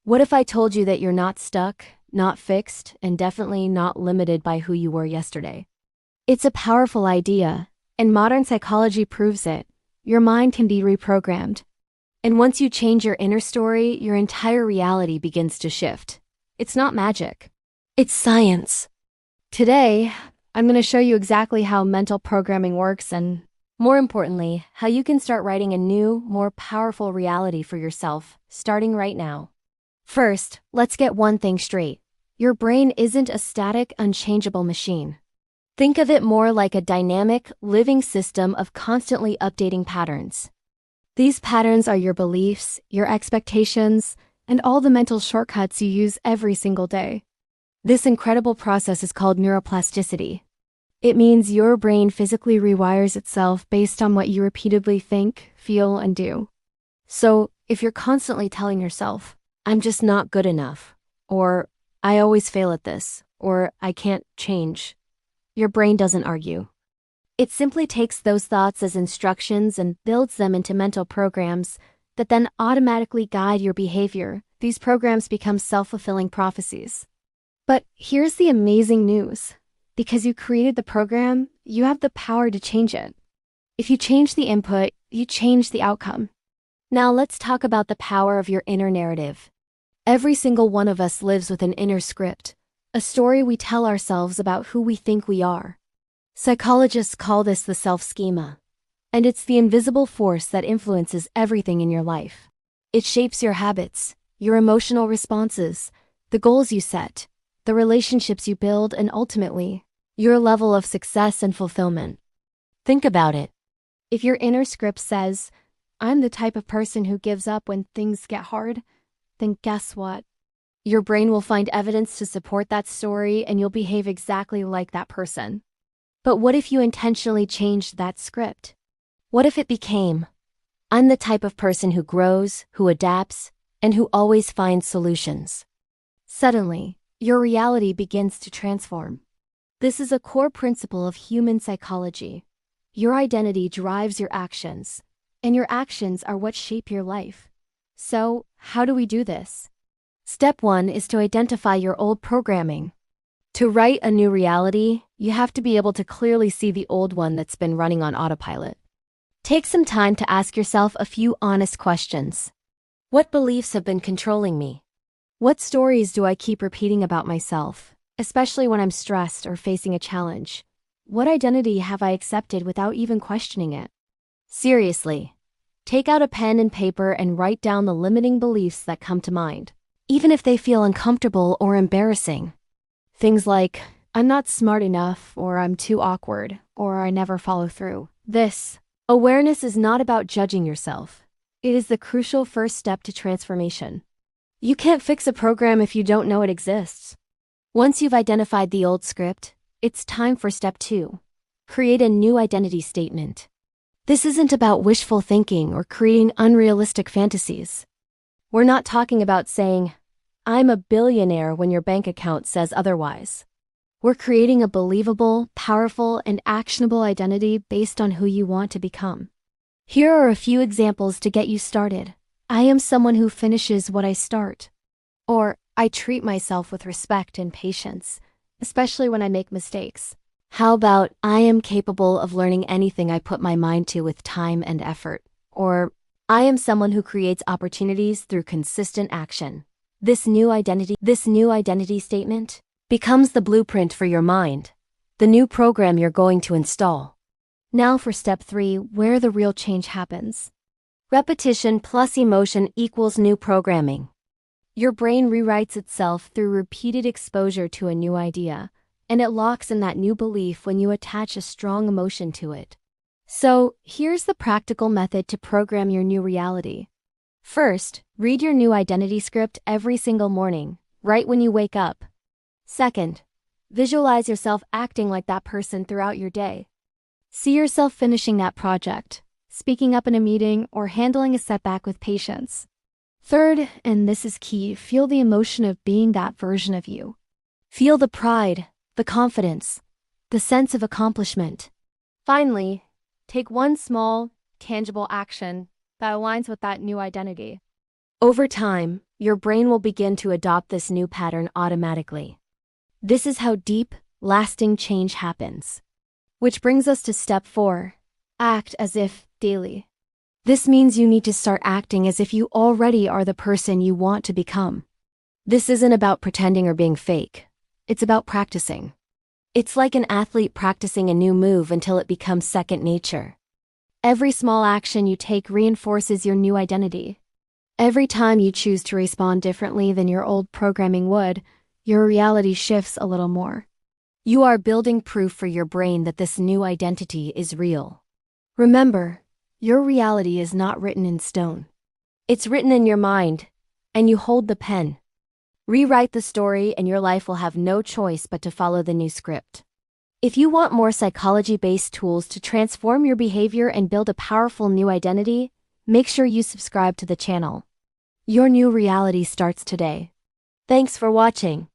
What if I told you that you're not stuck, not fixed, and definitely not limited by who you were yesterday? It's a powerful idea, and modern psychology proves it. Your mind can be reprogrammed. And once you change your inner story, your entire reality begins to shift. It's not magic. It's science. Today, I'm going to show you exactly how mental programming works and, more importantly, how you can start writing a new, more powerful reality for yourself, starting right now. First, let's get one thing straight. Your brain isn't a static, unchangeable machine. Think of it more like a dynamic, living system of constantly updating patterns. These patterns are your beliefs, your expectations, and all the mental shortcuts you use every single day. This incredible process is called neuroplasticity. It means your brain physically rewires itself based on what you repeatedly think, feel, and do. So, if you're constantly telling yourself, "I'm just not good enough," or "I always fail at this," or "I can't change," your brain doesn't argue. It simply takes those thoughts as instructions and builds them into mental programs that then automatically guide your behavior. These programs become self-fulfilling prophecies. But here's the amazing news. Because you created the program, you have the power to change it. If you change the input, you change the outcome. Now let's talk about the power of your inner narrative. Every single one of us lives with an inner script, a story we tell ourselves about who we think we are. Psychologists call this the self-schema, and it's the invisible force that influences everything in your life. It shapes your habits, your emotional responses, the goals you set, the relationships you build, and ultimately, your level of success and fulfillment. Think about it. If your inner script says, "I'm the type of person who gives up when things get hard," then guess what? Your brain will find evidence to support that story and you'll behave exactly like that person. But what if you intentionally changed that script? What if it became, "I'm the type of person who grows, who adapts, and who always finds solutions"? Suddenly, your reality begins to transform. This is a core principle of human psychology. Your identity drives your actions, and your actions are what shape your life. So, how do we do this? Step 1 is to identify your old programming. To write a new reality, you have to be able to clearly see the old one that's been running on autopilot. Take some time to ask yourself a few honest questions. What beliefs have been controlling me? What stories do I keep repeating about myself, especially when I'm stressed or facing a challenge? What identity have I accepted without even questioning it? Seriously, take out a pen and paper and write down the limiting beliefs that come to mind, even if they feel uncomfortable or embarrassing. Things like, "I'm not smart enough," or "I'm too awkward," or "I never follow through." This awareness is not about judging yourself. It is the crucial first step to transformation. You can't fix a program if you don't know it exists. Once you've identified the old script, it's time for step 2. Create a new identity statement. This isn't about wishful thinking or creating unrealistic fantasies. We're not talking about saying, "I'm a billionaire" when your bank account says otherwise. We're creating a believable, powerful, and actionable identity based on who you want to become. Here are a few examples to get you started. "I am someone who finishes what I start." Or, "I treat myself with respect and patience, especially when I make mistakes." How about, "I am capable of learning anything I put my mind to with time and effort." Or, "I am someone who creates opportunities through consistent action." This new identity statement becomes the blueprint for your mind, the new program you're going to install. Now for step 3, where the real change happens. Repetition plus emotion equals new programming. Your brain rewrites itself through repeated exposure to a new idea, and it locks in that new belief when you attach a strong emotion to it. So, here's the practical method to program your new reality. First, read your new identity script every single morning, right when you wake up. Second, visualize yourself acting like that person throughout your day. See yourself finishing that project, speaking up in a meeting, or handling a setback with patience. Third, and this is key, feel the emotion of being that version of you. Feel the pride, the confidence, the sense of accomplishment. Finally, take one small, tangible action that aligns with that new identity. Over time, your brain will begin to adopt this new pattern automatically. This is how deep, lasting change happens. Which brings us to step 4. Act as if, daily. This means you need to start acting as if you already are the person you want to become. This isn't about pretending or being fake. It's about practicing. It's like an athlete practicing a new move until it becomes second nature. Every small action you take reinforces your new identity. Every time you choose to respond differently than your old programming would, your reality shifts a little more. You are building proof for your brain that this new identity is real. Remember, your reality is not written in stone. It's written in your mind, and you hold the pen. Rewrite the story and your life will have no choice but to follow the new script. If you want more psychology-based tools to transform your behavior and build a powerful new identity, make sure you subscribe to the channel. Your new reality starts today. Thanks for watching.